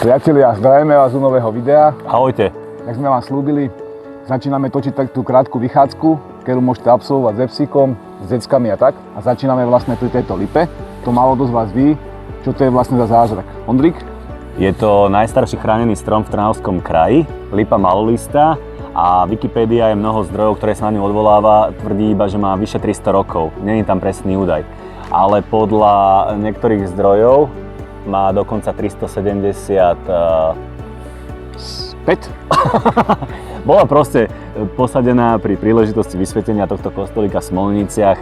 Priatelia, zdravíme vás z nového videa. Ahojte. Jak sme vám slúbili, začíname točiť takú krátku vychádzku, ktorú môžete absolvovať s psíkom, s deckami a tak. A začíname vlastne pri tejto lipe. To málo dosť vás ví, čo to je vlastne za zázrak. Ondrik? Je to najstarší chránený strom v Trnavskom kraji, lipa malolistá, a Wikipédia je mnoho zdrojov, ktoré sa na ňu odvoláva, tvrdí iba, že má vyše 300 rokov. Nie je tam presný údaj. Ale podľa niektorých zdrojov má dokonca 375. Bola proste posadená pri príležitosti vysvetenia tohto kostolíka v Smolniciach,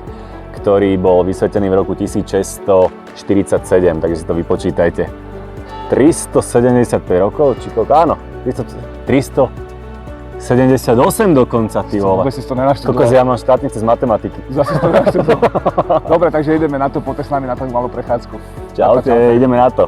ktorý bol vysvetený v roku 1647, takže si to vypočítajte. 375 rokov, či koľko? Áno, 378 dokonca, ty vole. Vôbec si to nenaštudoval. Koľko ja mám štátnice z matematiky. Zase si to nenaštudoval. Dobre, takže ideme na to, poďte s nami na takú malú prechádzku. Čaute, ideme na to.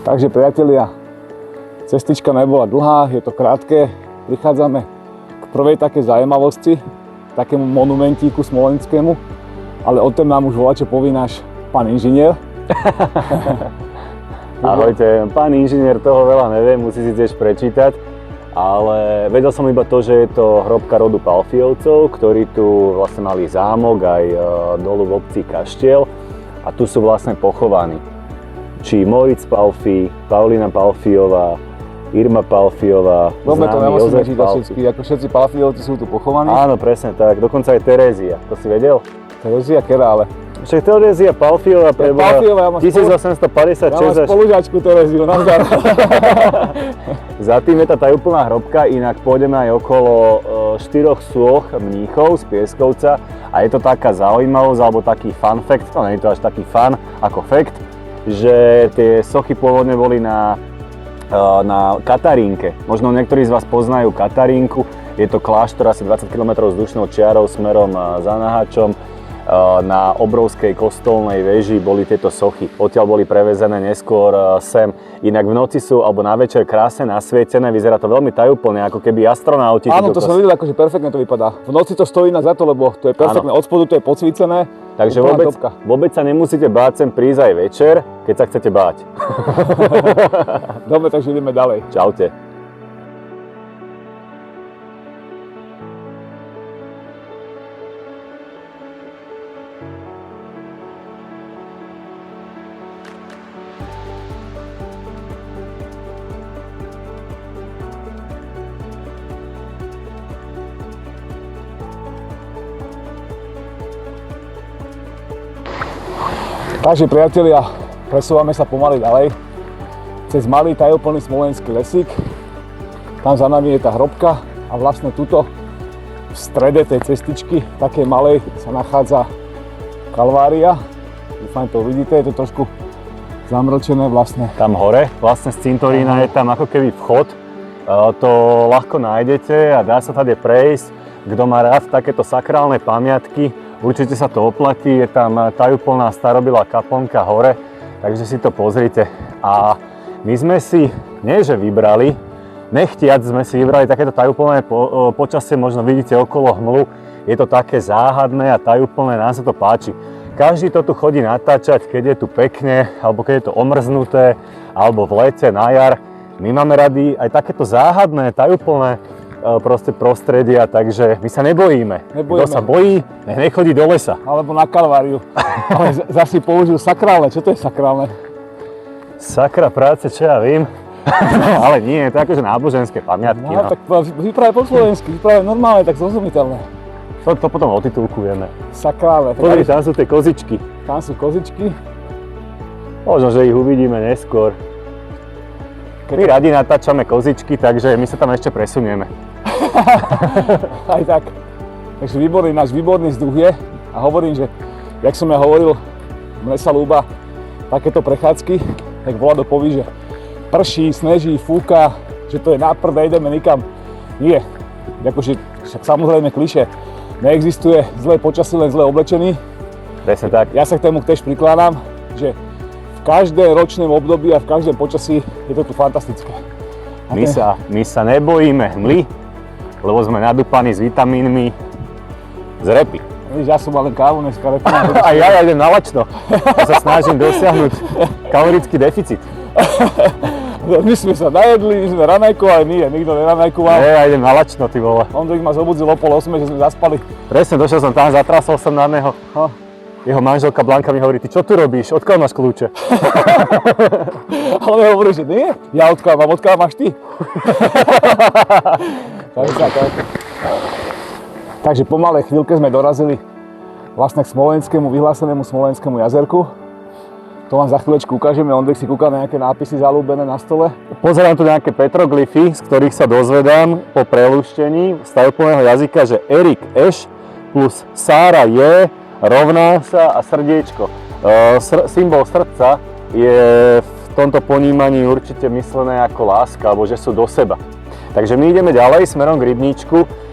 Takže priatelia, cestička nebola dlhá, je to krátke. Prichádzame k prvej takej zaujímavosti, takému monumentíku smolenickému, ale o tom nám už volá, čo povie náš pán inžinier. Ahojte, pán inžinier toho veľa nevie, musí si tiež prečítať, ale vedel som iba to, že je to hrobka rodu Palfiovcov, ktorí tu vlastne mali zámok aj dolu v obci kaštiel a tu sú vlastne pochovaní. Či Moritz Palfi, Paulína Palfiová, Irma Palfiová, Dobre, to známy nemusíme Jozef čítať Palfi. všetky, ako všetci Palfiovci sú tu pochovaní. Áno, presne tak, dokonca aj Terézia, to si vedel? Terezia Kera, ale... Však Terézia Palfiová prebola Palfiová, ja mám 1856 Ja mám spolužiačku Tereziu, nazdar. Za tým je tá tajúplná hrobka, inak pôjdeme aj okolo 4 sôch mníchov z Pieskovca a je to taká zaujímavosť alebo taký fun fact, no nie je to až taký fun ako fact, že tie sochy pôvodne boli na Katarínke. Možno niektorí z vás poznajú Katarínku, je to kláštor asi 20 km vzdušnou čiarou smerom za Naháčom. Na obrovskej kostolnej veži boli tieto sochy. Odtiaľ boli prevezené neskôr sem. Inak v noci sú, alebo na večer krásne nasvietené, vyzerá to veľmi tajúplne, ako keby astronauti. Áno, to som videl, akože perfektne to vypadá. V noci to stojí na za to, lebo to je perfektné, od spodu to je podsvícené. Takže vôbec sa nemusíte báť sem prísť aj večer, keď sa chcete báť. Dobre, takže ideme ďalej. Čaute. Takže priatelia, presúvame sa pomaly ďalej cez malý tajúplný smolenský lesík. Tam za nami je tá hrobka a vlastne tuto v strede tej cestičky, takej malej, sa nachádza Kalvária. Dúfam, to vidíte, je to trošku zamrčené vlastne. Tam hore, vlastne z cintorína je tam ako keby vchod. To ľahko nájdete a dá sa tady prejsť. Kto má rád takéto sakrálne pamiatky, určite sa to oplatí. Je tam tajúplná starobilá kaplnka hore, takže si to pozrite. A my sme si, nie že vybrali, nechtiac sme si vybrali takéto tajúplné počasie, možno vidíte okolo hmlu. Je to také záhadné a tajúplné, nám sa to páči. Každý to tu chodí natáčať, keď je tu pekne, alebo keď je to omrznuté, alebo v lete, na jar. My máme radi aj takéto záhadné, tajúplné prostredia, takže my sa nebojíme. Kto sa bojí, nech nechodí do lesa. Alebo na Kalváriu. Ale zase použil sakrálne. Čo to je sakrálne? Sakra práce, čo ja vím. Ale nie, to je akože náboženské pamiatky. No, tak vyprávaj po slovensky, vyprávaj normálne, tak zrozumiteľné. To potom otitulkujeme. Sakrálne. Pozri, tam sú tie kozičky. Tam sú kozičky. Možno, že ich uvidíme neskôr. My radi natáčame kozičky, takže my sa tam ešte presunieme. Aj tak. Takže náš výborný vzduch je. A hovorím, že, jak som ja hovoril, mne sa ľúba takéto prechádzky, tak Vlado poví, že prší, sneží, fúka, že to je náprd, ideme nikam. Nie. Akože, však samozrejme klišé. Neexistuje zlé počasie, len zlé oblečení. Presne tak. Ja sa k tomu tiež prikladám, že v každém ročnom období a v každém počasí je to tu fantastické. My sa nebojíme hmly, lebo sme nadúpaní s vitamínmi z repy. Víš, ja som mal len kávu dneska repy. A ja idem na lačno. Ja sa snažím dosiahnuť kalorický deficit. My sme sa najedli, my sme ranajkovali, nikto neranajkoval. Ja idem na lačno, ty vole. Ondrik ma zobudzil o 7:30, že sme zaspali. Presne, došiel som tam, zatrasol som na neho. Jeho manželka Blanka mi hovorí, ty čo tu robíš? Odkiaľ máš kľúče? Ale mi hovorí, že nie, ja odkiaľ máš ty? Takže po malej chvíľke sme dorazili vlastne k smolenskému, vyhlásenému Smolenskému jazerku. To vám za chvíľečku ukážeme, Ondrik si kúka na nejaké nápisy zaľúbené na stole. Pozerám tu nejaké petroglyfy, z ktorých sa dozvedám po prelúštení z tajúplného jazyka, že Erik Eš plus Sára je rovná sa a srdiečko. Symbol srdca je v tomto ponímaní určite myslené ako láska, alebo že sú do seba. Takže my ideme ďalej smerom k rybníčku.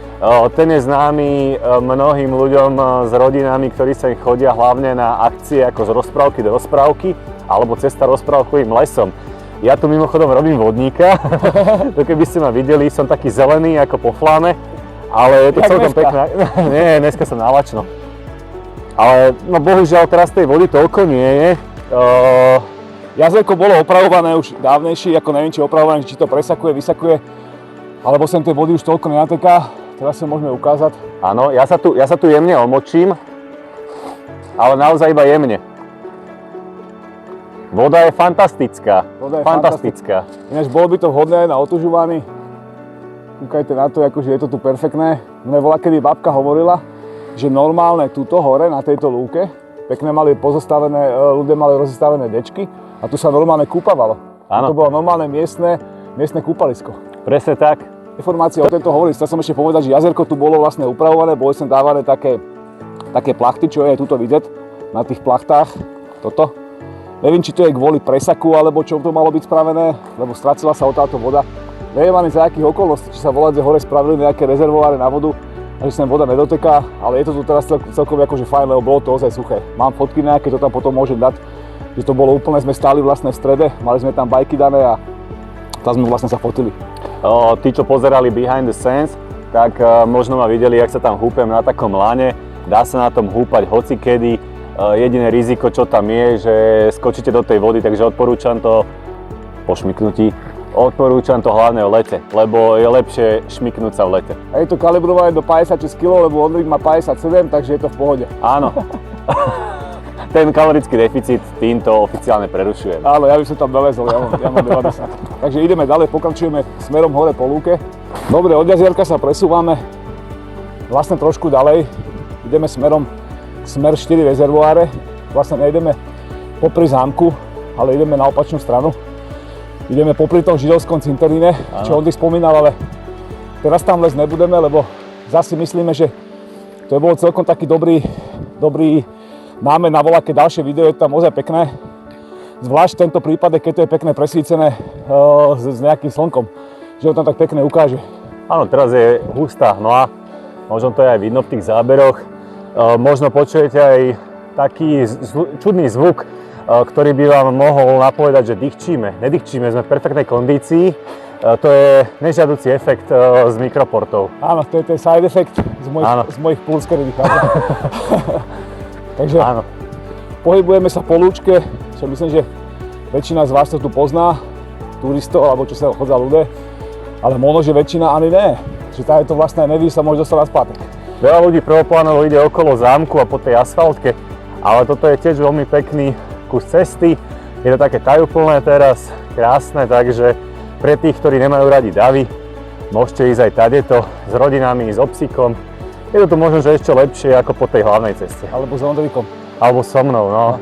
Ten je známy mnohým ľuďom s rodinami, ktorí sa im chodia hlavne na akcie ako z rozprávky do rozprávky alebo cesta rozprávkovým lesom. Ja tu mimochodom robím vodníka, to keby ste ma videli, som taký zelený ako po fláme, ale je to celkom pekné. Nie, dneska som nalačno. Ale no bohužiaľ teraz tej vody toľko nie je. Jazerko bolo opravované už dávnejšie, ako neviem či opravované, či to presakuje, vysakuje, alebo sem tej vody už toľko nenateká. Teraz sa môžeme ukázať. Áno, ja sa tu jemne omočím, ale naozaj iba jemne. Voda je fantastická. Fantastická. Ináč bolo by to vhodné na otužovaní. Kúkajte na to, akože je to tu perfektné. Mne volakedy babka hovorila, že normálne tuto hore na tejto lúke pekne mali ľudia mali rozestavené dečky a tu sa normálne kúpavalo. Áno. To bolo normálne miestne kúpalisko. Presne tak. Informácie o tomto hovorí, chcel som ešte povedať, že jazerko tu bolo vlastne upravované, boli sem dávané také plachty, čo je tuto vidieť na tých plachtách, toto. Neviem, či to je kvôli presaku, alebo čo to malo byť spravené, lebo stracila sa táto voda. Neviem ani za akých okolností, či sa voladze hore spravili nejaké rezervoáre na vodu, a že sem voda nedoteká, ale je to tu teraz celkom akože fajn, lebo bolo to ozaj suché. Mám fotky nejaké, to tam potom môžem dať, že to bolo úplne, sme stáli vlastne v strede, mali sme tam bajky dané a tam sme vlastne sa fotili. Tí, čo pozerali Behind the Scenes, tak možno ma videli, jak sa tam húpem na takom lane. Dá sa na tom húpať hocikedy. Jediné riziko, čo tam je, že skočíte do tej vody, takže odporúčam to po šmyknutí. Odporúčam to hlavne v lete, lebo je lepšie šmyknúť sa v lete. A je to kalibrované do 56 kg, lebo Ondrik má 57, takže je to v pohode. Áno. Ten kalorický deficit týmto oficiálne prerušujem. Áno, ja by som tam dolezol, ja mám 90. Takže ideme ďalej, pokračujeme smerom hore po lúke. Dobre, od jazierka sa presúvame vlastne trošku ďalej. Ideme smer 4 rezervoáre. Vlastne nejdeme popri zámku, ale ideme na opačnú stranu. ideme popri tom židovskom cinteríne, čo on spomínal, ale teraz tam les nebudeme, lebo zase myslíme, že to bolo celkom taký dobrý námed na voľaké ďalšie video, je to tam ozaj pekné. Zvlášť v tento prípade, keď to je pekné presvícené s nejakým slnkom, že ho tam tak pekne ukáže. Áno, teraz je hustá hmla, možno to je aj vidno v tých záberoch. Možno počujete aj taký čudný zvuk, ktorý by vám mohol napovedať, že dýchčíme. Nedýchčíme, sme v perfektnej kondícii. To je nežiaducí efekt z mikroportov. Áno, to je ten side effect z mojich pulz, ktorý vychádza. Takže áno. Pohybujeme sa po lúčke, čo myslím, že väčšina z vás to tu pozná, turistov, alebo čo sa chodza ľudia, ale možno, že väčšina ani ne. Že tá je to vlastne neví, sa môže dostať na spátek. Veľa ľudí prvoplánovo ide okolo zámku a po tej asfaltke, ale toto je tiež veľmi pekný kus cesty. Je to také tajúplné teraz, krásne, takže pre tých, ktorí nemajú radi davy, môžete ísť aj tadeto s rodinami, s obsíkom. Je to tu možno, že ešte lepšie ako po tej hlavnej ceste. Alebo s Ondrikom. Alebo so mnou, no.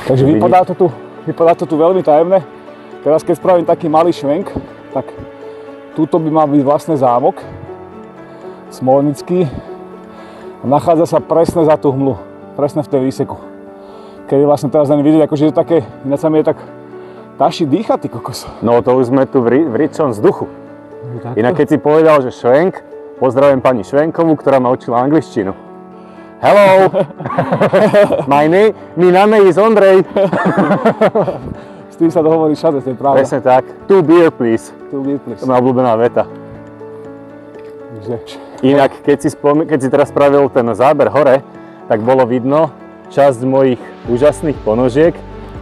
Takže vypadá to tu veľmi tajemné. Teraz keď spravím taký malý švenk, tak tuto by mal byť vlastne zámok smolenický. Nachádza sa presne za tú hmlu, presne v tej výseku. Keď vlastne teraz len vidieť, akože je to také, ináč sa mi je tak taši dýchať, ty kokos. No to už sme tu v rýčom vzduchu. Inak keď si povedal, že švenk, pozdravujem pani Švenkovú, ktorá ma učila angličtinu. Hello! My name is Ondrej. S tým sa dohovorí všade, to je pravda. Presne tak. 2 beer please. 2 beer please. To je moja obľúbená veta. Takže... Inak, keď si teraz spravil ten záber hore, tak bolo vidno časť mojich úžasných ponožiek,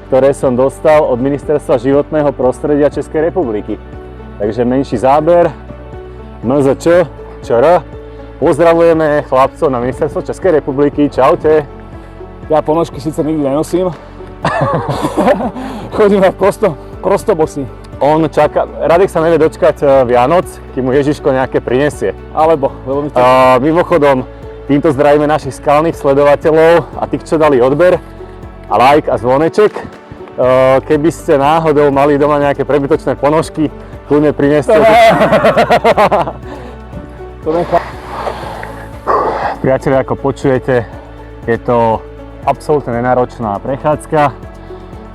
ktoré som dostal od Ministerstva životného prostredia Českej republiky. Takže menší záber, MZČ, ČR. Pozdravujeme chlapcov na Ministerstvo Českej republiky, čaute. Ja ponožky síce nikdy nenosím. Chodím aj prostobosý. On čaká, Radek sa nevie dočkať Vianoc, kým mu Ježiško nejaké prinesie. Alebo, veľmi mimochodom, týmto zdravíme našich skalných sledovateľov a tých, čo dali odber a like a zvoneček. Keby ste náhodou mali doma nejaké prebytočné ponožky, kľudne prineste. Priatelia, ako počujete, je to absolútne nenáročná prechádzka.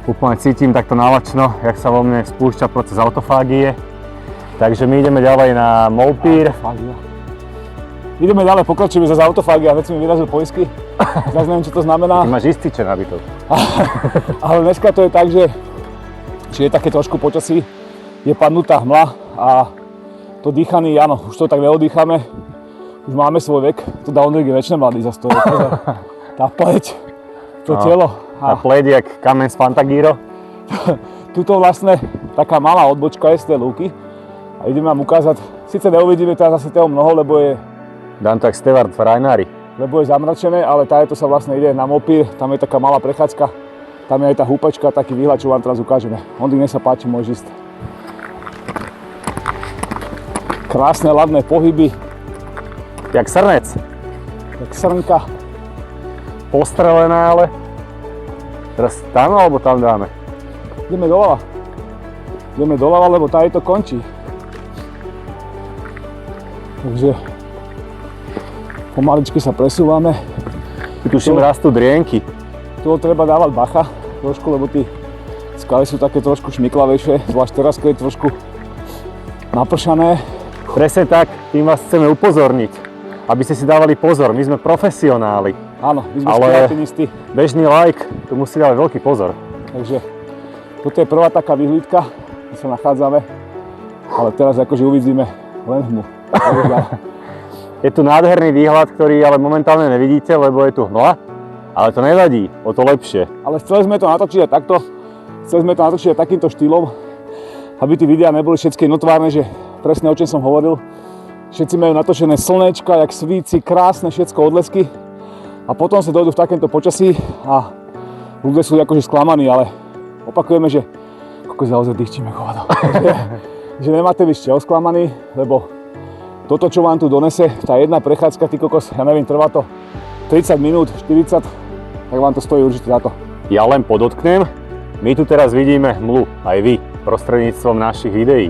Úplne cítim takto nalačno, jak sa vo mne spúšťa proces autofágie. Takže my ideme ďalej na Moupír. Ideme ďalej, pokračujeme za autofágia, veď si mi vyrazil poisky. Zase neviem, čo to znamená. Ty máš ističe nabito. Ale dneska to je tak, že je také trošku počasí, je padnutá hmla a to dýchaný, áno, už to tak neodýchame. Už máme svoj vek, teda Ondrik je väčšine mladý zase to je. Tá pleť, to telo. Tá pleť jak kameň z Fantagíro. Tuto vlastne taká malá odbočka je z tej lúky a ideme vám ukázať, síce neuvidíme teraz zase toho mnoho, lebo je dám to jak Stevard v Rajnári. Lebo je zamračené, ale táto sa vlastne ide na Moupír, tam je taká malá prechádzka, tam je aj tá húpačka, taký výhľad, čo vám teraz ukážeme. Ondrik, nech sa páči, môžeš ísť. Krásne ladné pohyby. Jak srnec. Jak srnka. Postrelené ale. Teraz tam alebo tam dáme? Ideme doľava. Ideme doľava, lebo tady to končí. Takže pomaličky sa presúvame. Tuším, rastú drienky. Tu treba dávať bacha trošku, lebo tí skaly sú také trošku šmiklavejšie, zvlášť teraz, keď je trošku napršané. Presne tak, tým vás chceme upozorniť, aby ste si dávali pozor, my sme profesionáli. Áno, my sme skratinisti. Bežný like, tu musí dávať veľký pozor. Takže toto je prvá taká vyhlídka, kde sa nachádzame, ale teraz akože uvidíme len hmlu. Je tu nádherný výhľad, ktorý ale momentálne nevidíte, lebo je tu hmla, ale to nevadí, o to lepšie. Ale chceli sme to natočiť aj takto, chceli sme to natočiť aj takýmto štýlom, aby tí videá neboli všetky notvárne, že presne o čom som hovoril. Všetci majú natočené slnečka, jak svíci, krásne všetko odlesky. A potom sa dojdú v takémto počasí a ľudia sú akože sklamaní, ale opakujeme, že kokos naozaj dýchčíme hovado. že nemáte byť šťou sklamaní, lebo toto, čo vám tu donese, tá jedna prechádzka, ty kokos, ja neviem, trvá to 30 minút, 40, tak vám to stojí určite za to. Ja len podotknem, My tu teraz vidíme hmlu, aj vy, prostredníctvom našich videí.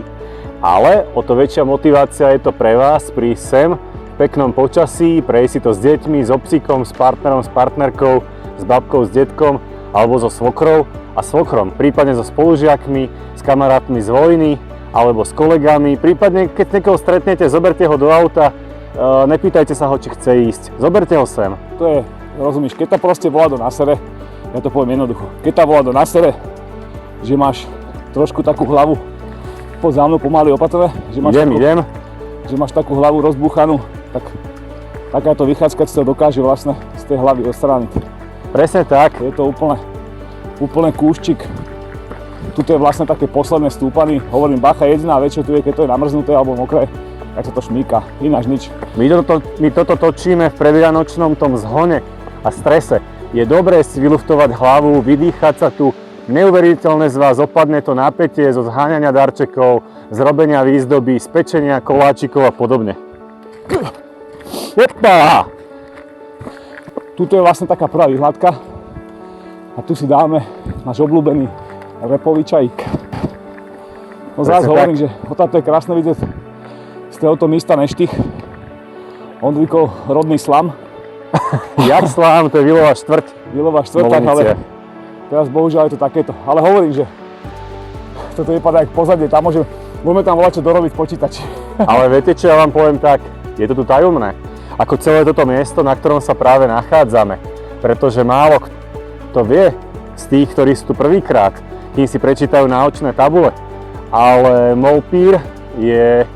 Ale o to väčšia motivácia je to pre vás prísť sem v peknom počasí, prejsť si to s deťmi, s obsíkom, s partnerom, s partnerkou, s babkou, s detkom alebo so svokrou a svokrom, prípadne so spolužiakmi, s kamarátmi z vojny alebo s kolegami, prípadne keď niekoho stretnete, zoberte ho do auta, nepýtajte sa ho, či chce ísť, zoberte ho sem. To je, rozumíš, keď tá proste volá do nasere, ja to poviem jednoducho, keď tá volá do nasere, že máš trošku takú hlavu, poď za mnou pomaly opatrne, že máš takú hlavu rozbúchanú, tak takáto vychádzka si to dokáže vlastne z tej hlavy odstrániť. Presne tak. Je to úplne kúščik. Tuto je vlastne také posledné stúpanie, hovorím bacha, jediná vec, čo tu je, keď to je namrznuté alebo mokré, tak sa to šmíka, ináč nič. My toto točíme v predvianočnom tom zhone a strese. Je dobré si vyluftovať hlavu, vydýchať sa tu, neuveriteľne z vás opadne to napätie zo zháňania darčekov, z robenia výzdoby, z pečenia koláčikov a podobne. Opa! Tuto je vlastne taká prvá vyhľadka a tu si dáme náš obľúbený repový čajík. No zás hovorím, že to je krásne vidieť z tohoto místa Neštich, Ondríkov rodný Slam. Jak Slám, to je Vilová štvrť. Vilová štvrť, ale teraz bohužiaľ je to takéto. Ale hovorím, že toto vypadá jak pozadie, tam môžeme tam volať čo dorobiť v počítači. Ale viete čo, ja vám poviem tak, je to tu tajomné. Ako celé toto miesto, na ktorom sa práve nachádzame. Pretože málo kto vie z tých, ktorí sú tu prvýkrát, kým si prečítajú náučné tabule. Ale Molpír je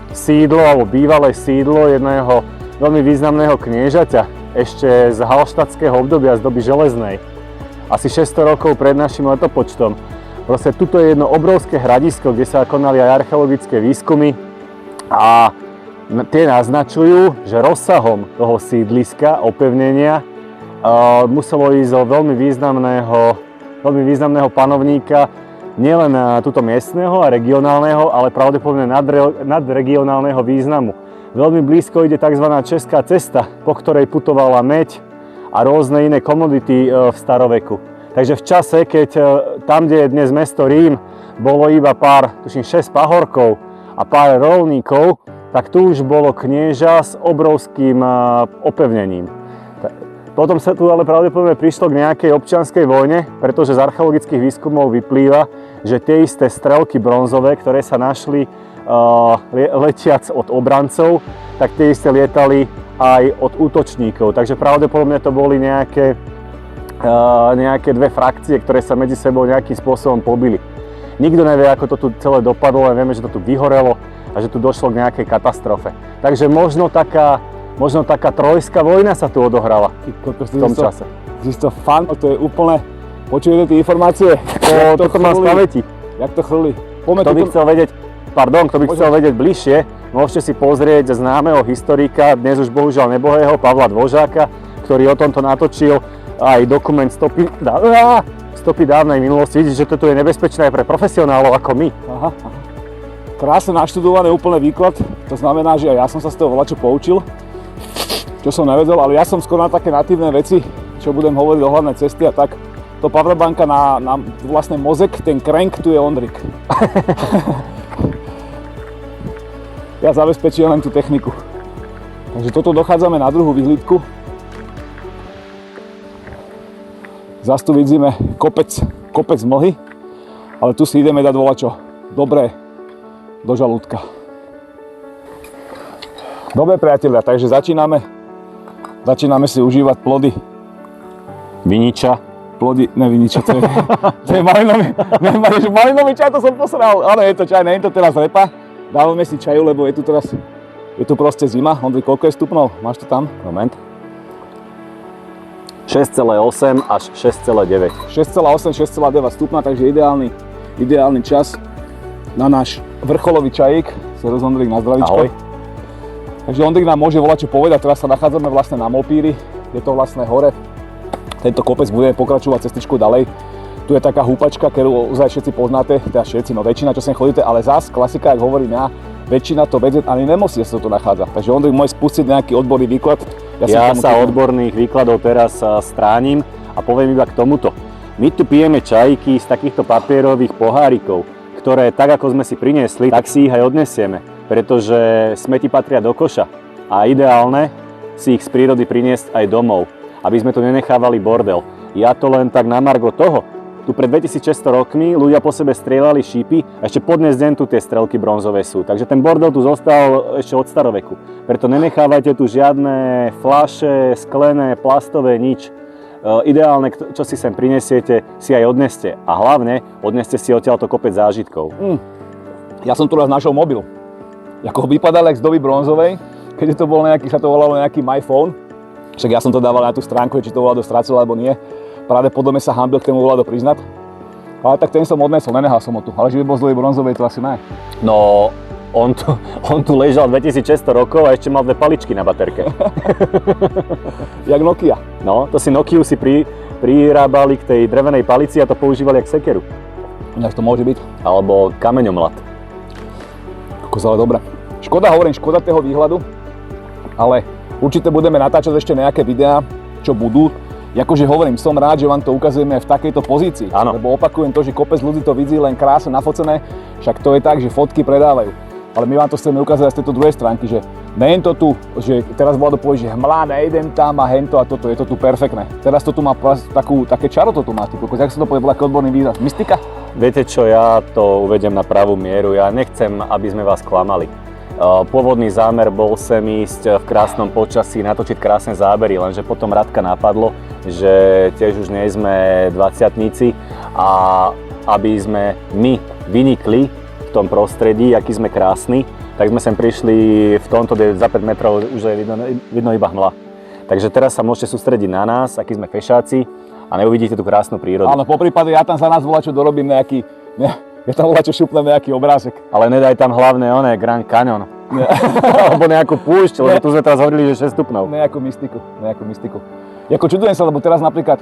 sídlo, alebo bývalé sídlo jedného veľmi významného kniežaťa ešte z halštatského obdobia, z doby železnej. Asi 600 rokov pred našim letopočtom. Proste tuto je jedno obrovské hradisko, kde sa konali aj archeologické výskumy a tie naznačujú, že rozsahom toho sídliska, opevnenia muselo ísť o veľmi významného panovníka, nielen tuto miestneho a regionálneho, ale pravdepodobne nadregionálneho významu. Veľmi blízko ide tzv. Česká cesta, po ktorej putovala meď a rôzne iné komodity v staroveku. Takže v čase, keď tam, kde je dnes mesto Rím, bolo iba tuším 6 pahorkov a pár rolníkov, tak tu už bolo knieža s obrovským opevnením. Potom sa tu ale pravdepodobne prišlo k nejakej občianskej vojne, pretože z archeologických výskumov vyplýva, že tie isté strelky bronzové, ktoré sa našli letiac od obrancov, tak tie isté lietali aj od útočníkov. Takže pravdepodobne to boli nejaké dve frakcie, ktoré sa medzi sebou nejakým spôsobom pobili. Nikto nevie, ako to tu celé dopadlo, len vieme, že to tu vyhorelo a že tu došlo k nejakej katastrofe. Takže možno taká trojská vojna sa tu odohrala v tom čase. To fan, to je úplne, počujete tie informácie? Toto má z pamäti. Jak to chrlí. Kto by chcel vedieť bližšie, môžete si pozrieť známeho historika, dnes už bohužiaľ nebohého, Pavla Dvožáka, ktorý o tomto natočil aj dokument Stopy dávnej minulosti. Vidíte, že toto je nebezpečné aj pre profesionálov ako my. Aha. Krásne naštudovaný úplne výklad, to znamená, že aj ja som sa z toho voľačo poučil, čo som nevedel, ale ja som skôr na také natívne veci, čo budem hovoriť o hlavnej cesty a tak. To powerbanka na vlastne mozek, ten crank, tu je Ondrik. Ja zabezpečujem len tú techniku. Takže toto dochádzame na druhú vyhlídku. Zas tu vidíme kopec mlhy, ale tu si ideme dať volačo dobré do žalúdka. Dobre priatelia, takže začíname si užívať plody Viniča. Plody, neviniča, to je malinový čaj, to som posral, ale je to čaj, nie je to teraz repa. Dávame si čaju, lebo je tu proste zima. Ondrej, koľko je stupňov? Máš to tam? Moment. 6,8 až 6,9. 6,8, 6,9 stupňa, takže ideálny čas na náš vrcholový čajík. Servus Ondrik, na zdravíčko. Ahoj. Takže Ondrik nám môže volať čo povedať, teraz sa nachádzame vlastne na Molpíri, je to vlastne hore. Tento kopec budeme pokračovať cestičku ďalej. Tu je taká húpačka, ktorú ozaj všetci poznáte, teda všetci, no väčšina, čo sem chodíte, ale zás klasika, jak hovorím ja, väčšina to vedieť ani nemusí, sa to nachádza. Takže Ondrik môže spustiť nejaký odborný výklad. Ja sa odborných výkladov teraz stránim a poviem iba k tomuto. My tu pijeme čajíky z takýchto papierových pohárikov, ktoré tak ako sme si priniesli, tak si ich aj odnesieme, pretože smeti patria do koša a ideálne si ich z prírody priniesť aj domov, aby sme tu nenechávali bordel. Ja to len tak na margo toho. Tu pred 2600 rokmi ľudia po sebe strieľali šípy a ešte po dnes deň tu tie strelky bronzové sú. Takže ten bordel tu zostal ešte od staroveku. Preto nenechávajte tu žiadne fľaše, sklené, plastové, nič. Ideálne, čo si sem prinesiete, si aj odneste. A hlavne, odneste si odtiaľto kopec zážitkov. Ja som tu raz našiel mobil. Ako vypadal jak z doby bronzovej, keďže to bol nejaký, sa to volalo nejaký MyPhone. Však ja som to dával na tú stránku, či to Vlado stracil alebo nie. Pravdepodobne sa hanbil k tému Vlado priznať. Ale tak ten som odnesol, nenehal som ho tu. Ale že by bol z doby bronzovej, to asi ne. No, on tu ležal 2600 rokov a ešte mal 2 paličky na baterke. Jak Nokia. No, to si Nokiu si prirábali k tej drevenej palici a to používali jak sekeru. Ináč to môže byť. Alebo kameňomlat. Kokos, ale dobre. Škoda toho výhľadu, ale určite budeme natáčať ešte nejaké videá, čo budú. Akože hovorím, som rád, že vám to ukazujeme v takejto pozícii. Áno. Lebo opakujem to, že kopec ľudí to vidí len krásne nafocené, však to je tak, že fotky predávajú. Ale my vám to chceme ukázať z tejto druhej stránky, že nejen to tu, že teraz Vlado povie, že hmla, nejdem tam a hento a toto, je to tu perfektné. Teraz to tu má také čaro to tu má, ty kokos, jak sa to povie, taký odborný výraz, mystika? Viete čo, ja to uvedem na pravú mieru, ja nechcem, aby sme vás klamali. Pôvodný zámer bol sem ísť v krásnom počasí, natočiť krásne zábery, lenže potom Radka napadlo, že tiež už nie sme dvaciatníci a aby sme my vynikli v tom prostredí, aký sme krásni, tak sme sem prišli v tomto, kde za 5 metrov už je vidno iba hmla. Takže teraz sa môžete sústrediť na nás, akí sme fešáci a neuvidíte tú krásnu prírodu. Áno, poprípade ja tam za nás volačo dorobím nejaký, ja tam volačo šupnem nejaký obrázek. Ale nedaj tam hlavné Grand Canyon. Alebo nejakú púšť, lebo tu sme teraz hovorili, že 6 stupňov. Nejakú mystiku. Jako čudujem sa, lebo teraz napríklad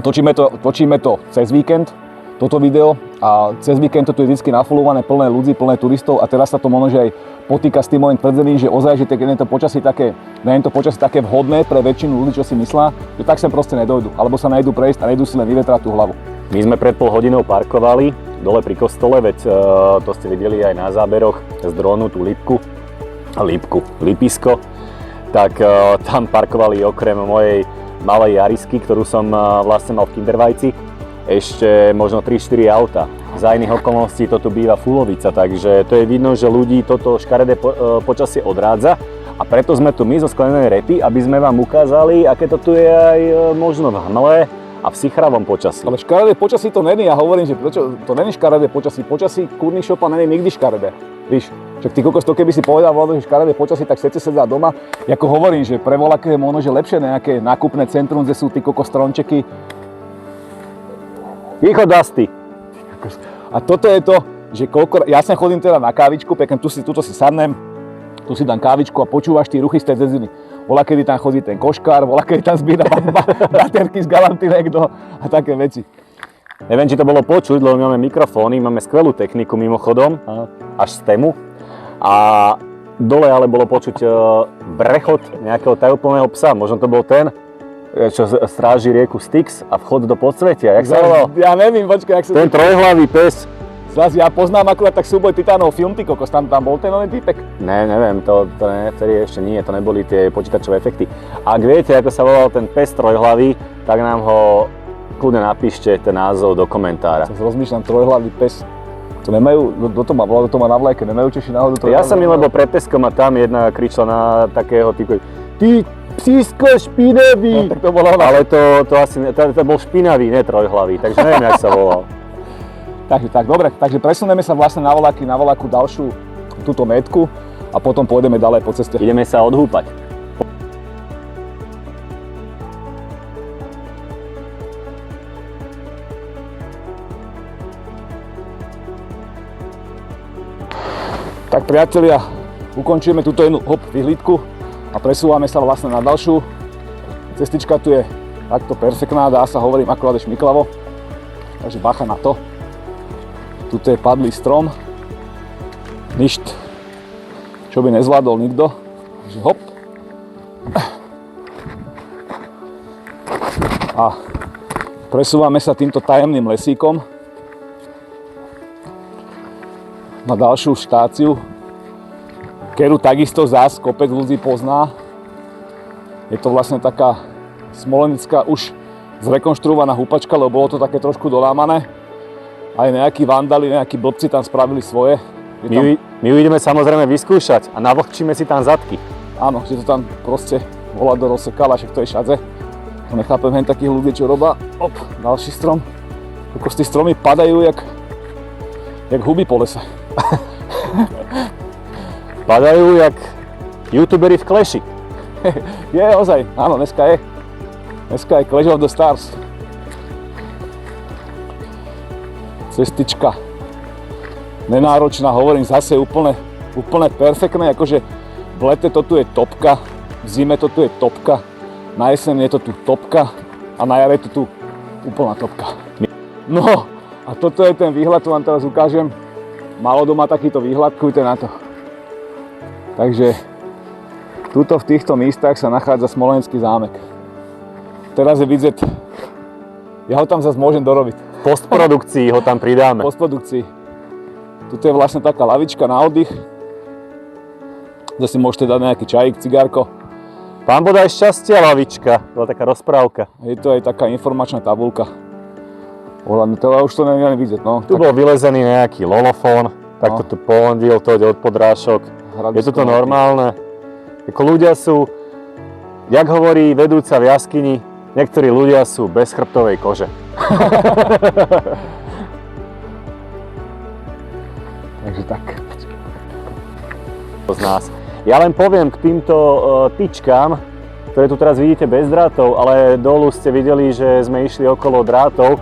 točíme to cez víkend, toto video, a cez víkend to tu je vždy nafulované, plné ľudí, plné turistov a teraz sa to možno, že aj potýka s tým mojím tvrdením, že ozaj, že keď je to počasie také vhodné pre väčšinu ľudí, čo si myslá, že tak sem proste nedojdu, alebo sa nejdu prejsť a nejdu si len vyvetrať tú hlavu. My sme pred pol hodinou parkovali dole pri kostole, veď to ste videli aj na záberoch z drónu, tú lípisko. Tak tam parkovali okrem mojej malej Jarisky, ktorú som vlastne mal v Kindervajci, ešte možno 3-4 auta. Za iných okolností toto býva fulovica, takže to je vidno, že ľudí toto škaredé počasie odrádza a preto sme tu my zo Sklenenej repy, aby sme vám ukázali, aké to tu je aj možno v hmle a v sichravom počasí. Ale škaredé počasí to není, ja hovorím, že prečo to není škaredé počasí kurný šopa není nikdy škaredé. Víš, však ty kokos, to keby si povedal Vlado, že škaredé počasí, tak chcete sedieť doma. Ako hovorím, že pre voľakého je možno, že lepšie nejaké nákupné centrum, kde sú ty kokos stromčeky. Ticho, Dusty. A toto je to, že ja sem chodím teda na kávičku, pekne tuto si sadnem, tu si dám kávičku a počúvaš tie ruchy z tej zeziny. Voľakedy tam chodí ten koškár, voľakedy tam zbíra baterky z galanty niekto a také veci. Neviem, či to bolo počuť, lebo my máme mikrofóny, máme skvelú techniku mimochodom, až z tému. A dole ale bolo počuť brechot nejakého tajúplného psa, možno to bol ten, čo stráži rieku Styx a vchod do podsvetia, jak sa volal? Ja neviem, počkaj, jak sa... Ten trojhlavý pes. Zas, ja poznám akurát tak súboj Titánov film, ty kokos, tam bol ten onen týpek? Neviem, to vtedy ešte nie, to neboli tie počítačové efekty. Ak viete, ako sa volal ten pes trojhlavý, tak nám ho kľudne napíšte ten názov do komentára. Rozmýšľam, trojhlavý pes. To nemajú, to má na vlajke, nemajú Češi náhodou trojhlavý? Ja som mi, lebo pred peskom a tam jedna kričala na takého typu, ty psísko špinavý! No, tak to bolo ono. Ale to asi, to bol špinavý, ne trojhlavý, takže neviem, jak sa volal. Takže tak, dobre, takže presuneme sa vlastne na voľaku ďalšiu túto mätku a potom pôjdeme ďalej po ceste. Ideme sa odhúpať. Tak priatelia, ukončíme túto jednu vyhlídku a presúvame sa vlastne na ďalšiu. Cestička tu je takto perfektná, dá sa, hovorím, akurát je šmiklavo, takže bacha na to. Tuto je padlý strom, ništ, čo by nezvládol nikto, takže hop. A Presúvame sa týmto tajemným lesíkom na ďalšiu štáciu, ktorú takisto zás kopec ľudí pozná. Je to vlastne taká smolenická už zrekonštruovaná húpačka, lebo bolo to také trošku dolámané. Aj nejakí vandali, nejakí blbci tam spravili svoje. My ju ideme samozrejme vyskúšať a navlhčíme si tam zadky. Áno, že to tam proste volá do rozsekala, však to je šadze. To nechápem hen takých ľudí, čo robá. Op, ďalší strom. Ako tí stromy padajú jak huby po lese. Padajú jak youtuberi v Clashi. Je ozaj, áno, dneska je. Dneska je Clash of the Stars. Cestička. Nenáročná, hovorím zase úplne perfektné, akože v lete to tu je topka, v zime to tu je topka, na jeseň je to tu topka a na jare je to tu úplná topka. No a toto je ten výhľad, to vám teraz ukážem. Málo doma takýto výhľad, kujte na to. Takže tuto v týchto místach sa nachádza Smolenický zámek. Teraz je vidieť, ja ho tam zase môžem dorobiť. V postprodukcii ho tam pridáme. V postprodukcii. Tuto je vlastne taká lavička na oddych, kde si môžete dať nejaký čajík, cigárko. Pán bodaj šťastia, lavička, bola taká rozprávka. Je to aj taká informačná tabuľka. Ohľadne toho už to neviem vidieť, no. Tu bol vylezený nejaký lolofón, takto tu pondil, to ide od podrážok. Je to normálne. Ako ľudia sú, jak hovorí vedúca v jaskyni, niektorí ľudia sú bez chrbtovej kože. Takže tak. Z nás. Ja len poviem k týmto tyčkám, ktoré tu teraz vidíte bez drátov, ale dolu ste videli, že sme išli okolo drátov.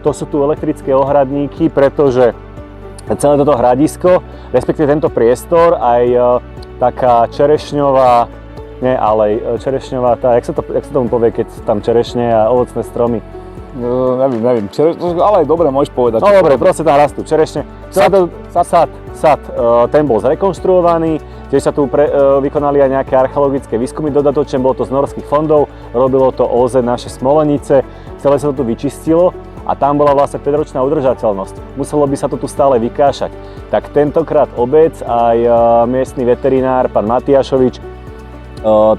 To sú tu elektrické ohradníky, pretože celé toto hradisko, respektíve tento priestor, aj taká čerešňová, čerešňová, jak sa tomu povie, keď tam čerešne a ovocné stromy? Neviem, ale dobre, môžeš povedať. No dobre, proste tam rastú čerešne. Sad, ten bol zrekonštruovaný, tiež sa tu vykonali aj nejaké archeologické výskumy dodatočne, bolo to z norských fondov, robilo to OZ naše Smolenice, celé sa to tu vyčistilo a tam bola vlastne 5-ročná udržateľnosť. Muselo by sa to tu stále vykášať. Tak tentokrát obec aj miestny veterinár, pán Matiašovič,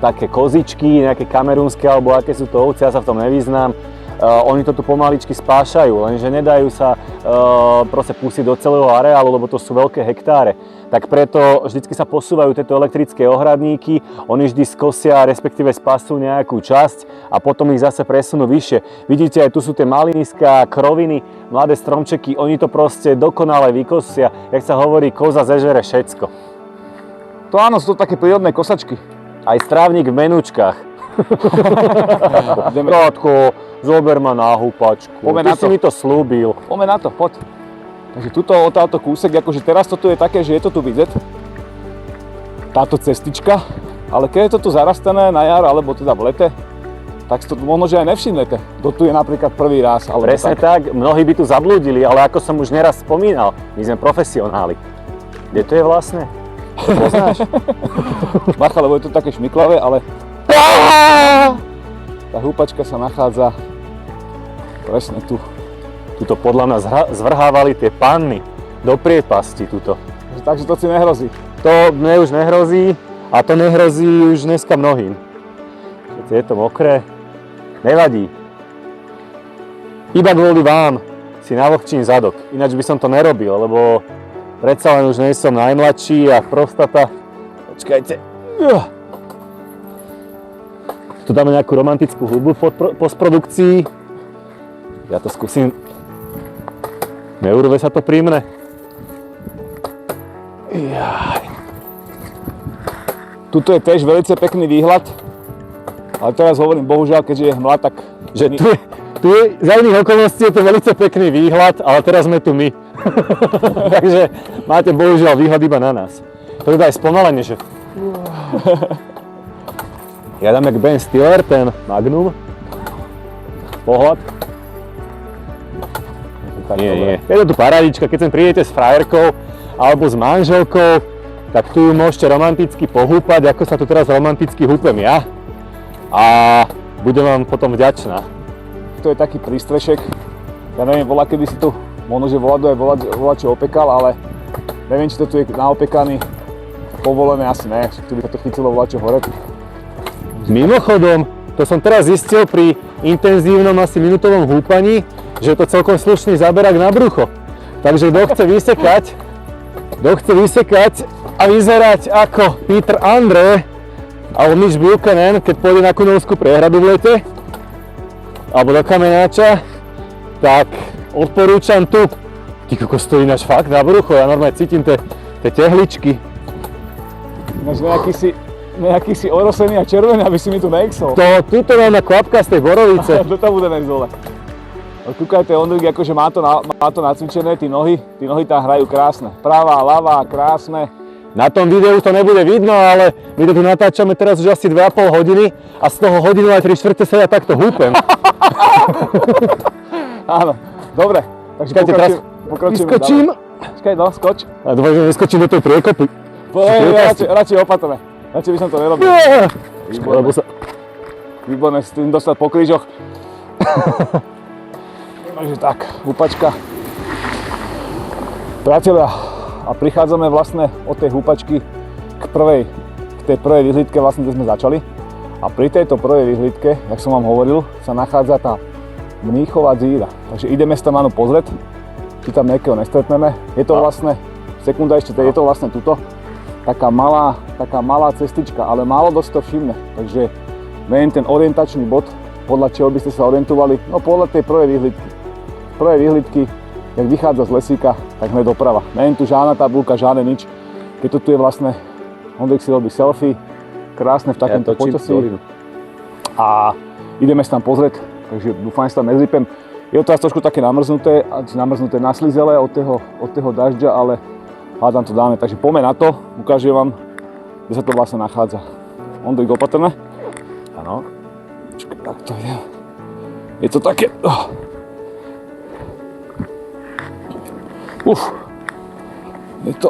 také kozičky, nejaké kamerúnske alebo aké sú to ovce, ja sa v tom nevyznám. Oni to tu pomaličky spášajú, lenže nedajú sa proste pustiť do celého areálu, lebo to sú veľké hektáre. Tak preto vždycky sa posúvajú tieto elektrické ohradníky, oni vždy skosia, respektíve spasú nejakú časť a potom ich zase presunú vyššie. Vidíte, aj tu sú tie maliniská, kroviny, mladé stromčeky, oni to proste dokonale vykosia, jak sa hovorí, koza zežere všetko. To áno, sú to také prírodné kosačky. Aj strávnik v menúčkach. Krátko, zober ma na húpačku. Ty si mi to slúbil. Poďme na to, poď. Takže tuto o táto kúsek, akože teraz toto je také, že je to tu vidieť. Táto cestička, ale keď je to tu zarastené na jar, alebo teda v lete, tak si to možno, že aj nevšimnete. To tu je napríklad prvý raz. Presne tak, mnohí by tu zablúdili, ale ako som už neraz spomínal, my sme profesionáli. Kde to je vlastne? Poznáš? Bacha, lebo je to také šmiklavé, ale tá húpačka sa nachádza presne tu. Tuto podľa nás zvrhávali tie panny do priepasti tuto. Takže to si nehrozí. To mne už nehrozí a to nehrozí už dneska mnohým. Keď je to mokré, nevadí. Iba kvôli vám si navlhčím zadok. Ináč by som to nerobil, lebo predsa len už nie som najmladší a prostata. Počkajte. Tu dáme nejakú romantickú hudbu v postprodukcii. Ja to skúsim. Neurve sa to pri mne. Tuto je tiež veľmi pekný výhľad. Ale teraz hovorím, bohužiaľ, keďže je hmla, tak... Že tu je za iných okolností je to veľmi pekný výhľad, ale teraz sme tu my. Takže máte bohužiaľ výhľad iba na nás. To je aj spomalenie, že... Ja dám jak Ben Stiller, ten Magnum. Pohľad. Nie. Je to tu parádička, keď sem prídete s frajerkou alebo s manželkou, tak tu môžete romanticky pohúpať, ako sa tu teraz romanticky húpem ja. A budem vám potom vďačná. to je taký prístrešek. Ja neviem, volá, kedy si tu, možno, že volá čo opekal, ale neviem, či to tu je naopekaný, povolené, asi ne, tu by to chytilo volá čo hore. Mimochodom, to som teraz zistil pri intenzívnom asi minútovom húpaní, že je to celkom slušný záberák na brucho. Takže kto chce vysekať a vyzerať ako Peter Andre alebo Mitch Buchanan, keď pôjde na Kunovskú priehradu v lete, alebo do Kamenáča, tak odporúčam tu. Ty kokos, to ináč fakt na brucho, ja normálne cítim tie tehličky. Máš nejaký si orosený a červený, aby si mi tu neexol. Tuto mám na kvapka z tej borovice. To tam bude nex dole. Kúkajte, Ondrik, akože má to nacvičené, tí nohy tam hrajú krásne. Pravá, ľavá, krásne. Na tom videu to nebude vidno, ale my to tu natáčame teraz už asi 2,5 hodiny a z toho hodinu aj 3/4 sa ja takto húpem. Áno, dobre. Takže pokračujeme vyskočím. ďalej. Čakaj, no, skoč. A dúfam, že neskočím do tej priekopy. Radšej opatrne. Radšej by som to nerobil. Výborné, s tým dostať po krížoch. Takže tak, húpačka. Priatelia, a prichádzame vlastne od tej húpačky k tej prvej vyhlídke, vlastne, kde sme začali. A pri tejto prvej vyhlídke, jak som vám hovoril, sa nachádza tá Mníchová dzíra. Takže ideme sa tam áno pozrieť, či tam nejakého nestretneme. Je to vlastne, sekunda ešte, je to vlastne tuto, taká malá cestička, ale málo dosť to všimne. Takže neviem ten orientačný bod, podľa čeho by ste sa orientovali, no podľa tej prvej vyhlídky, jak vychádza z lesíka, tak hneď doprava. Neviem tu žiadna tabulka, žiadne nič. Keď to tu je vlastne, Ondrik si robí selfie, krásne v takomto počasí. A ideme sa tam pozrieť, takže dúfam, že sa tam nezrypem. Je to teraz trošku také namrznuté, naslizele od toho dažďa, ale hádam to dáme. Takže poďme na to, ukážem vám, kde sa to vlastne nachádza. Ondrik, opatrne. Áno. Tak to je. Je to také... Je to...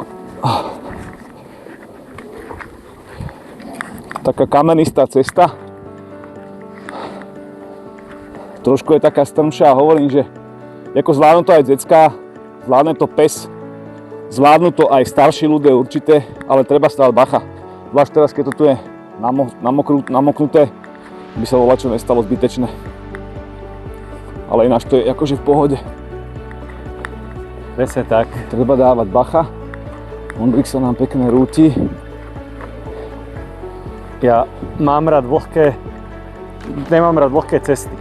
Taká kamenistá cesta. Trošku je taká strmšia a hovorím, že ako zvládnu to aj decká, zvládne to pes, zvládnu to aj starší ľudia určite, ale treba stávať bacha. Zvlášť teraz, keď to tu je namoknuté, by sa voľačo nestalo zbytečné. Ale ináč to je akože v pohode. Presne tak. Treba dávať bacha. Ondrik sa nám pekne rúti. Ja nemám rád vlhké cesty.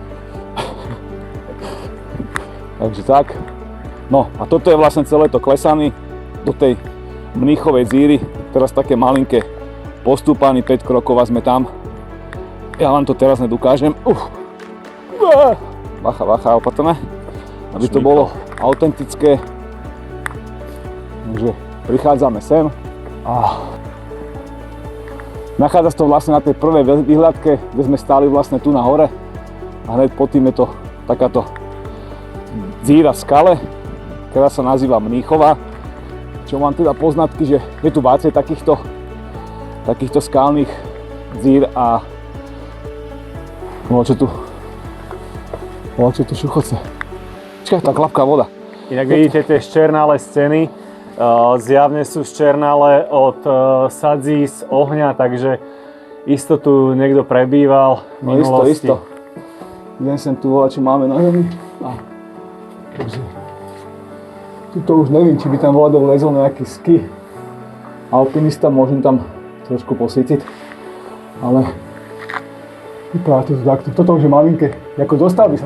Takže tak. No a toto je vlastne celé to klesaný do tej Mníchovej dzíry. Teraz také malinké postúpanie, 5 krokov a sme tam. Ja vám to teraz nedokážem. Bacha, opatrne. Aby to bolo autentické. Takže prichádzame sem. Nachádza sa to vlastne na tej prvej vyhliadke, kde sme stáli vlastne tu na hore. A hneď pod tým je to takáto dzíra v skale, ktorá sa nazýva Mníchová. Čo mám teda poznatky, že je tu viacej takýchto skalných dzír a čo tu šuchoce. Čakaj, tá klapká voda. Inak vidíte tie ščernalé scény, zjavne sú ščernalé od sadzí z ohňa, takže isto tu niekto prebýval v minulosti. Isto. Idem sem tu volať, čo máme na zemi. Takže tuto už neviem, či by tam vodou lezol nejaký ski alpinista, môžem tam trošku posvítiť, ale vypadá to takto. Toto už je malinké, ako dostal by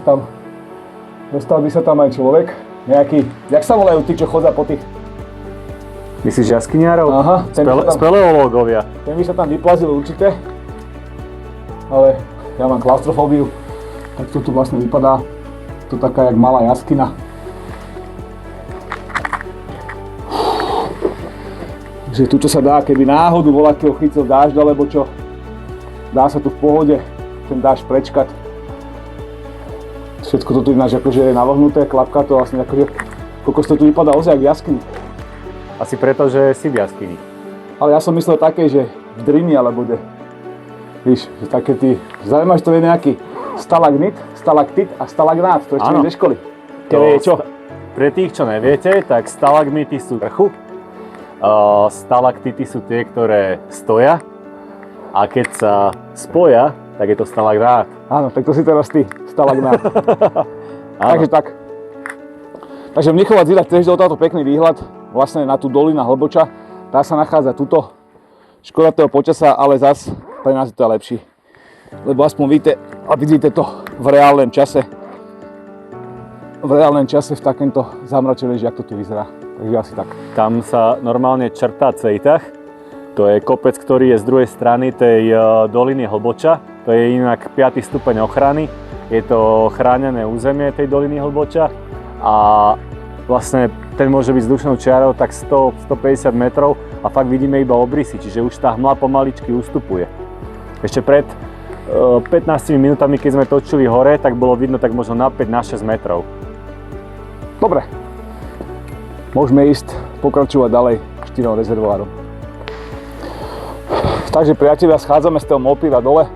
sa tam aj človek, nejaký, jak sa volajú tí, čo chodia po tých... Myslíš jaskyniarov? Aha, speleológovia. Ten by sa tam vyplazil určite, ale ja mám klaustrofóbiu, tak to tu vlastne vypadá, to taká jak malá jaskyna. Takže tu sa dá, keby náhodu voľakého chytil dážď alebo čo, dá sa tu v pohode ten dážď prečkať. Všetko to tu ináč akože je navlhnuté, klapka to vlastne akože, kokos to tu vypadá ozaj jak v jaskyni. Asi preto, že si v jaskyni. Ale ja som myslel také, že v Drini alebo kde. Víš, že také ty, zaujímavé, že to je nejaký stalaktit a stalagnát, to ešte Áno. ze školy. To Kedy je čo? Pre tých, čo neviete, tak stalagmity sú vrchu, stalaktity sú tie, ktoré stoja a keď sa spoja, tak je to stalagnát. Áno, tak to si teraz ty, stalagnát. Takže tak. Takže Mnichová Dzida, tiež je táto pekný výhľad vlastne na tú dolina Hlboča. Tá sa nachádza tuto. Škoda toho počasia, ale zas pre nás je to lepší. Lebo aspoň vidíte to v reálnom čase. V reálnom čase v takémto zamračenej, že jak to tu vyzerá. Takže asi tak. Tam sa normálne črtá Cejtach. To je kopec, ktorý je z druhej strany tej doliny Hlboča. To je inak 5. stupeň ochrany. Je to chránené územie tej doliny Hlboča a vlastne ten môže byť vzdušnou čiarou tak 100-150 metrov a fakt vidíme iba obrysy, čiže už tá hmla pomaličky ustupuje. Ešte pred 15 minútami, keď sme točili hore, tak bolo vidno tak možno na 5-6 metrov. Dobre. Môžeme ísť pokračovať ďalej 4 rezervoárom. Takže priatelia, schádzame z toho Mopíra dole.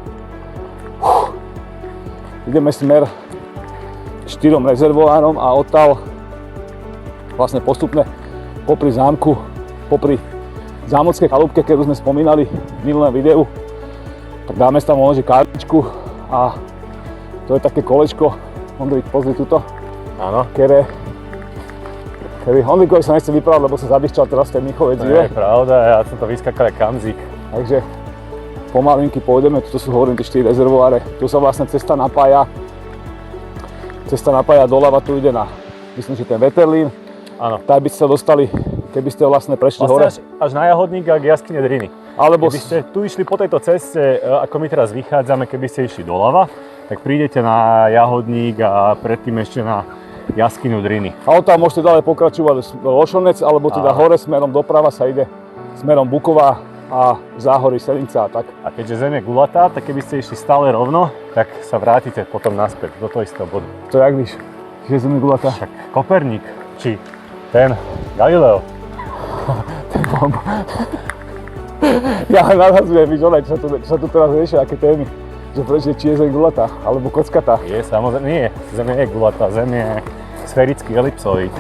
Ideme smer k 4 rezervoárom a odtiaľ vlastne postupne popri zámku, popri zámockej chalúbke, ktorú sme spomínali v minulém videu, tak dáme tam možno kávičku a to je také kolečko. Ondrik, pozri tuto. Áno. Keby Ondrikovi sa nechce vyprávať, lebo sa zadýšťal teraz v tej Mnichovej To Dzide. je pravda, ja som to vyskakal jak kamzik. Takže pomalinky pôjdeme, tu sú hovorím tie 4 rezervoáre. Tu sa vlastne cesta napája doľava, tu ide na, myslím, že ten Veterlín. Áno. Tak by ste sa dostali, keby ste vlastne prešli hore. Až na Jahodník a k jaskyne Driny. Alebo Keby ste tu išli po tejto ceste, ako my teraz vychádzame, keby ste išli doľava, tak prídete na Jahodník a predtým ešte na jaskyňu Driny. a odtiaľ môžete ďalej pokračovať do Lošonec, alebo teda hore smerom doprava sa ide smerom Buková a Záhory, Selinca a tak. A keďže zem je gulatá, tak keby ste išli stále rovno, tak sa vrátite potom naspäť do toho istého bodu. To jak víš, že zem je gulatá. Však Koperník, či ten Galileo. Ja nadhazujem, víš, čo sa tu teraz riešia, aké témy. Že prečo, či je zem gulatá, alebo kockatá. Je samozrejme, nie, zem je gulatá, zem je sférický elipsoid.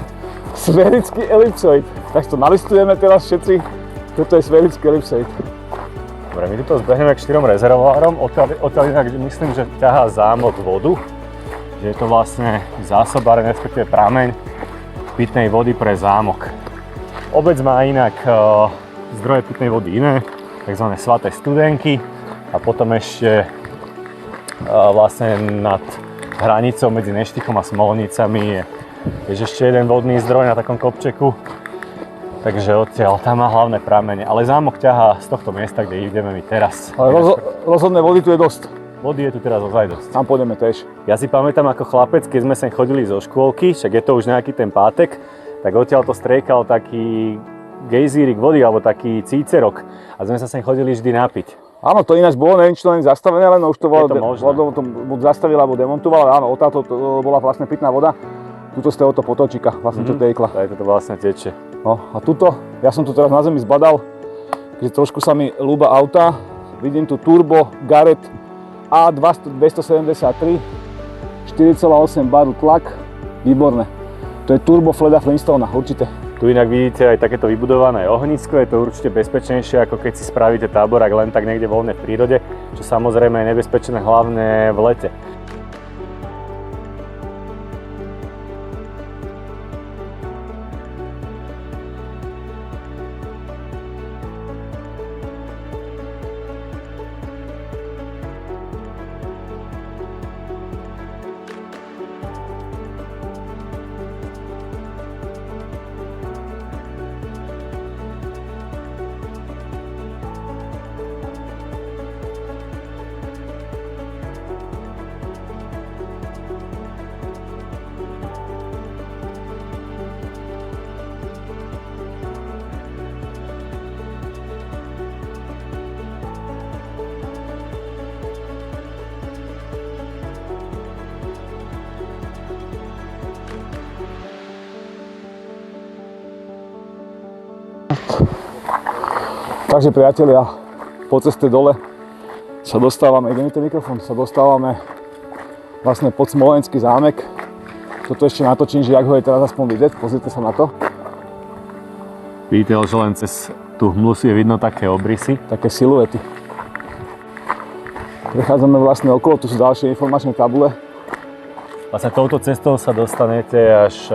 Sférický elipsoid. Tak to nalistujeme teraz všetci. Toto je sférický elipsoid. Dobre, my tu zbehneme k 4 rezervoárom, odtiaľ inak myslím, že ťahá zámok vodu. Že je to vlastne zásobár, respektíve prameň pitnej vody pre zámok. Obec má inak zdroje pitnej vody iné, takzvané Svaté Studenky a potom ešte vlastne nad hranicou medzi Neštichom a Smolnicami je ešte jeden vodný zdroj na takom kopčeku. Takže odtiaľ, tam má hlavné pramene. Ale zámok ťahá z tohto miesta, kde ideme my teraz. Ale rozhodné vody tu je dosť. Vody je tu teraz ozaj dosť. Tam pôjdeme tiež. Ja si pamätám ako chlapec, keď sme sem chodili zo škôlky, však je to už nejaký ten pátek, tak odtiaľ to striekal taký gejzírik vody, alebo taký cícerok. A sme sa sem chodili vždy napiť. Áno, to ináč bolo, neviem, či to len zastavené, ale už to možné. zastavil alebo demontoval, ale áno, odtiaľ to bola vlastne pitná voda. Tuto z tohoto potočíka vlastne čo tiekla. Tady to vlastne teče. No a tuto, ja som tu teraz na zemi zbadal, keďže trošku sa mi ľúba auta. Vidím tu Turbo Garrett A273, 4,8 baru tlak, výborné. To je Turbo Fleda Flintstona, určite. Tu inak vidíte aj takéto vybudované ohnisko, je to určite bezpečnejšie, ako keď si spravíte táborak len tak niekde voľne v prírode, čo samozrejme je nebezpečné hlavne v lete. Takže priatelia, po ceste dole sa dostávame, kde mi ten mikrofón, sa dostávame vlastne podsmolenský zámek. Toto ešte natočím, že jak ho je teraz aspoň vidieť, pozrite sa na to. Vidíte, že len cez tú hmlu je vidno také obrysy. Také siluety. Prechádzame vlastne okolo, tu sú ďalšie informačné tabule. Vlastne touto cestou sa dostanete až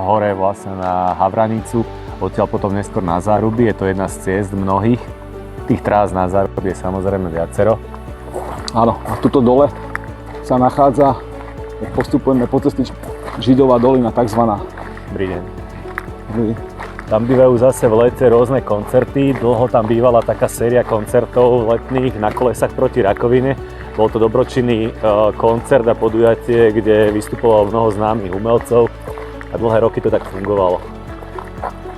hore vlastne na Havranicu, odtiaľ potom neskôr na Záruby, je to jedna z ciest mnohých. Tých trás na Záruby je samozrejme viacero. Áno, a tuto dole sa nachádza, keď postupujeme po cestičke, Židová dolina, takzvaná. Dobrý deň. Tam bývajú zase v lete rôzne koncerty, dlho tam bývala taká séria koncertov letných na kolesách proti rakovine. Bol to dobročinný koncert a podujatie, kde vystupovalo mnoho známych umelcov a dlhé roky to tak fungovalo.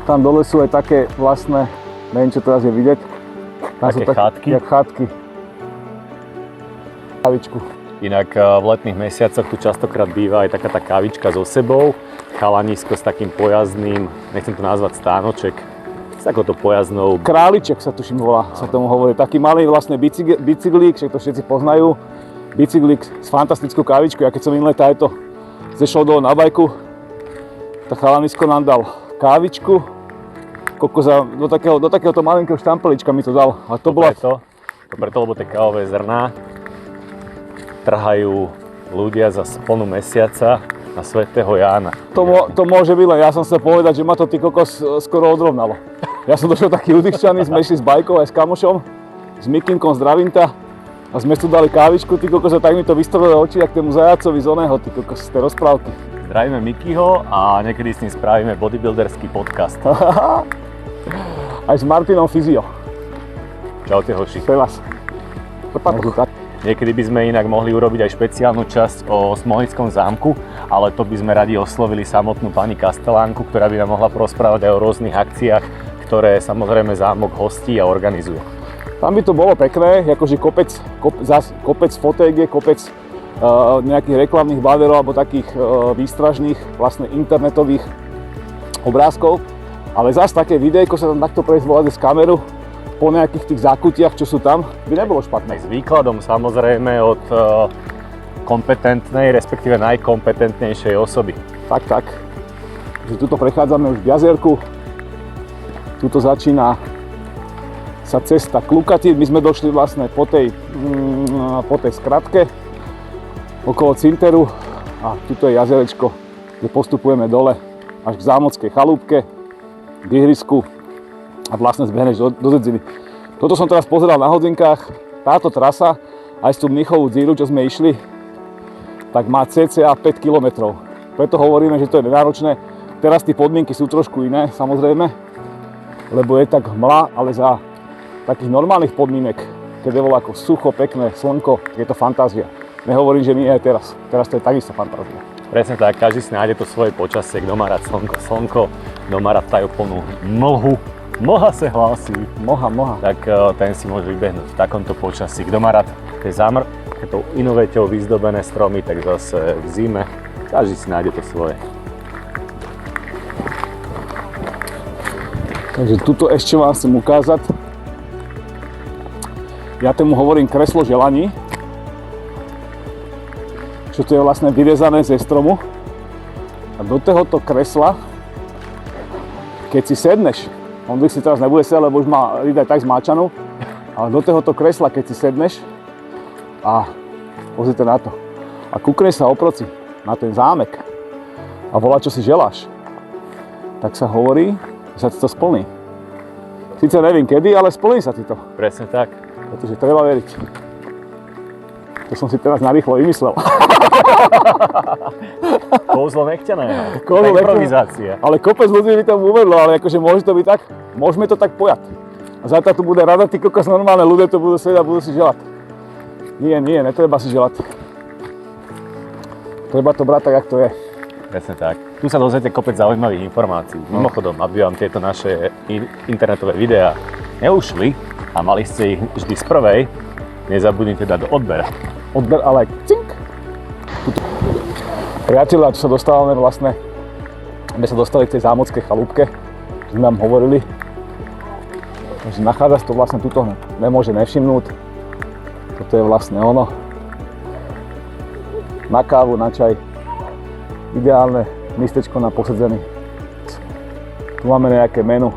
Tam dole sú aj také vlastné, neviem čo teraz je vidieť. Tam Také sú chatky? Jak chatky. Kavičku. Inak v letných mesiacoch tu častokrát býva aj taká tá kávička so sebou, chalanisko s takým pojazdným, nechcem to nazvať stánoček, s takouto pojazdnou. Králiček sa tuším volá, sa tomu hovorí. Taký malý vlastne bicyklík, však to všetci poznajú. Bicyklík s fantastickou kávičkou. Ja keď som minulé táto zešol dole na bajku, tak chalanisko nám dal kávičku. Do takéhoto malinkého štampelička mi to dal. A to bola... Preto, lebo tie kávové zrná trhajú ľudia za plnú mesiaca na svätého Jána. To môže byť, len ja som chcel povedať, že ma to ty kokos skoro odrovnalo. Ja som došiel taký udýchčaný, sme išli s bajkou aj s kamošom, s Mikinkom, zdravím ťa. A sme tu dali kávičku, ty kokos, a tak mi to vystrelilo oči, jak tému zajacovi z oného, ty kokos, z tej rozprávky. Zdravíme Mikyho a niekedy s ním spravíme bodybuilderský podcast. Aj s Martinom Fyzio. Čaute hoši. To je vás. Niekedy by sme inak mohli urobiť aj špeciálnu časť o Smolickom zámku, ale to by sme radi oslovili samotnú pani Kastelánku, ktorá by nám mohla porozprávať aj o rôznych akciách, ktoré samozrejme zámok hostí a organizuje. Tam by to bolo pekné, akože kopec fotégie, kopec nejakých reklamných bannerov alebo takých výstražných vlastne internetových obrázkov, ale zase také videjko sa tam takto prejsť volať z kameru po nejakých tých zákutiach, čo sú tam, by nebolo špatné. S výkladom samozrejme od kompetentnej, respektíve najkompetentnejšej osoby. Tak. Tuto prechádzame už v jazierku. Tuto začína sa cesta k Lukati. My sme došli vlastne po tej skratke okolo Cinteru a tuto je jazerečko, kde postupujeme dole až k Zámockej chalúbke, k ihrisku a vlastne zbehneš do Dedziny. Toto som teraz pozeral na hodinkách. Táto trasa, aj z tú Mnichovú díru, čo sme išli, tak má cca 5 km. Preto hovoríme, že to je nenáročné. Teraz tie podmienky sú trošku iné, samozrejme, lebo je tak hmla, ale za takých normálnych podmienok, keď je ako sucho, pekné, slnko, je to fantázia. Nehovorím, že nie aj teraz. Teraz to je takisto fantázia. Presne tak, každý si nájde to svoje počasie, kto má rád slnko, kto má rád tajúplnú mlhu. Mlha sa hlási. Mlha. Tak ten si môže vybehnúť v takomto počasí. Kto má rád tie tou inoveťou vyzdobené stromy, tak zase v zime. Každý si nájde to svoje. Takže tuto ešte vám chcem ukázať. Ja tomu hovorím kreslo želaní. Čo to je vlastne vyrezané ze stromu. A do tohoto kresla, keď si sedneš, on si teraz nebude sedieť, lebo už má ľudia tak zmáčanú, ale do tohoto kresla, keď si sedneš a pozrite na to a kúkneš sa oproti na ten zámek a volá, čo si želáš, tak sa hovorí, že sa ti to splní. Sice neviem kedy, ale splní sa ti to. Presne tak. Pretože treba veriť. To som si teraz narýchlo vymyslel. Kouzlo nechťaného. Improvizácia. Ale kopec ľudí by tam uverilo, ale akože môže to byť tak, môžeme to tak pojať. A zajtra tu bude rada, ty kokos, normálne ľudia to budú sedieť a budú si želať. Nie, netreba si želať. Treba to brať tak, jak to je. Presne tak. Tu sa dozviete kopec zaujímavých informácií. Mimochodom, aby vám tieto naše internetové videá neušli a mali ste ich vždy z prvej, nezabudnite dať do odber. Odber, ale cink. Priatelia, tu sa dostávame vlastne, my sa dostali k tej zámockej chalúbke, čo sme vám hovorili. Takže nachádza sa to vlastne tuto, nemôže nevšimnúť. Toto je vlastne ono. na kávu, na čaj. Ideálne miestečko na posedzení. Tu máme nejaké menu.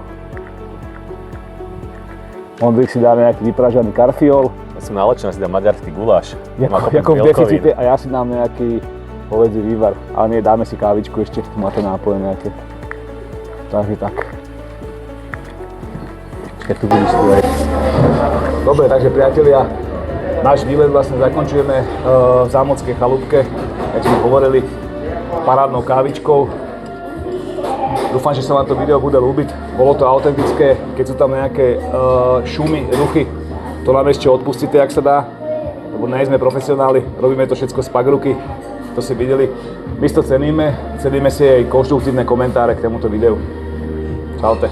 Ondrik si dá nejaký vypražaný karfiol. Ja som nalačený, si dám maďarský guláš. Ako v deficite a ja si dám nejaký povedzí vývar. Ale nie, dáme si kávičku ešte, tu máte nápoje nejaké. Takže tak. Keď tu budeš tu aj. Dobre, takže priatelia, náš výlet vlastne zakončujeme v zámockej chalúbke, jak sme hovorili, parádnou kávičkou. Dúfam, že sa vám to video bude ľúbiť. Bolo to autentické, keď sú tam nejaké šumy, ruchy, to nám ešte odpustíte, ak sa dá, lebo nie sme profesionáli, robíme to všetko z pagruky, to si videli. My to ceníme si aj konštruktívne komentáre k tomuto videu. Čaute.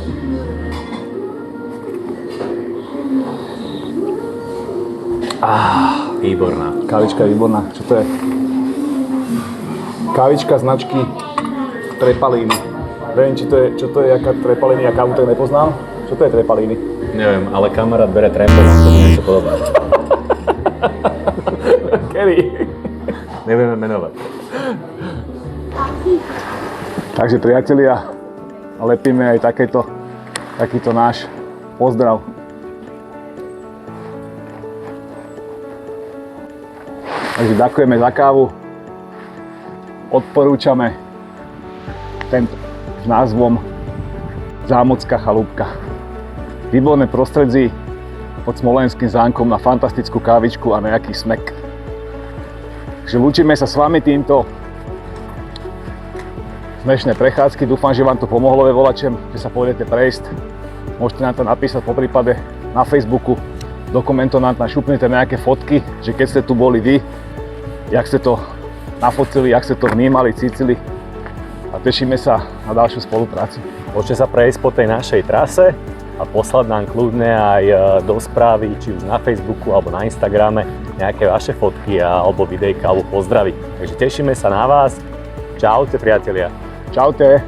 Výborná. Kávička je výborná. Čo to je? Kávička značky Trepalíny. Neviem, čo to je, jaká Trepalíny, ja kávu tak nepoznám. Čo to je Trepalíny? Neviem, ale kamarát bere trempol, to mi niečo podobné. Kedy? Nevieme menovať. Takže priatelia, lepíme aj takýto náš pozdrav. Takže ďakujeme za kávu. Odporúčame tento s názvom Zámocká chalúbka. Výborné prostredí pod Smolenským zámkom na fantastickú kávičku a nejaký smek. Takže lúčime sa s vami týmto z dnešnej prechádzky. Dúfam, že vám to pomohlo ve volačem, že sa pôjdete prejsť. Môžete nám to napísať poprípade na Facebooku. Do komentov nám šupnete nejaké fotky, že keď ste tu boli vy, jak ste to nafotili, jak ste to vnímali, cítili. A tešíme sa na ďalšiu spoluprácu. Môžete sa prejsť po tej našej trase a poslať nám kľudne aj do správy, či už na Facebooku alebo na Instagrame, nejaké vaše fotky alebo videjka alebo pozdravy. Takže tešíme sa na vás. Čaute, priatelia. Čaute.